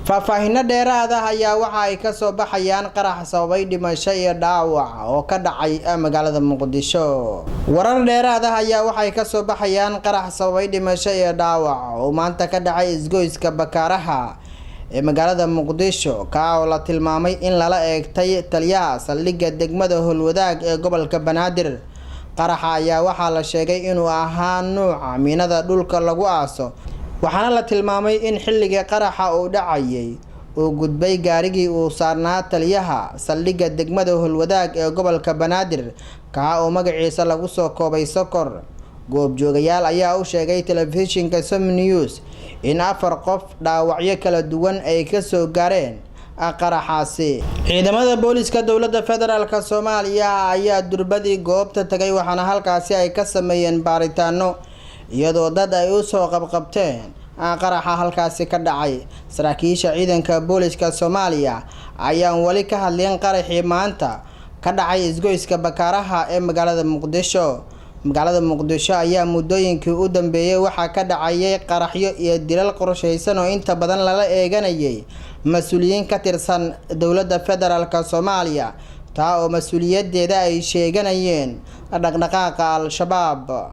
faahfaahinno dheeraad ah ayaa waxa ay ka soo baxayaan qarax sababay dhimasho iyo dhaawac oo ka dhacay magaalada Muqdisho. Warar dheeraad ah ayaa waxay ka soo baxayaan qarax sababay dhimasho iyo dhaawac oo maanta ka dhacay isgoyska Bakaaraha ee magaalada Muqdisho, ka oo la tilmaamay in lala eegtay taliyaha saldhigga degmada Howlwadaag ee gobolka Banaadir. Qaraxa ayaa waxaa la sheegay inuu ahaa nooca miinada dhulka lagu aaso, waxaana la tilmaamay in xilliga qaraxa uu dhacayay uu gudbay gaarigii uu saarnaa taliyaha saldhigga degmada Howlwadaag ee gobolka Banaadir, ka oo magaciisa lagu soo koobay Sokor. Goobjoogayaal ayaa u sheegay telefishinka Som News in 4 qof dhaawacyo kala duwan ay ka soo gaareen qaraxaasi. Ciidamada booliska dowladda federaalka Soomaaliya ayaa durbadii goobta tagay, waxaana halkaasi ay ka sameeyeen baaritaano iyadoo dad ay u soo qabqabteen qaraxa halkaasi ka dhacay. Saraakiisha ciidanka booliska Soomaaliya ayaan wali ka hadleen qaraxii maanta ka dhacay isgoyska Bakaaraha ee magaalada Muqdisho. Magaalada Muqdisho ayaa muddooyinkii u dambeeyay waxaa ka dhacayay qaraxyo iyo dilal qorsheysan oo inta badan lala eeganayay mas'uuliyiin ka tirsan dowladda federaalka Soomaaliya, taa oo mas'uuliyadeeda ay sheeganayeen dhaqdhaqaaqa Al-Shabaab.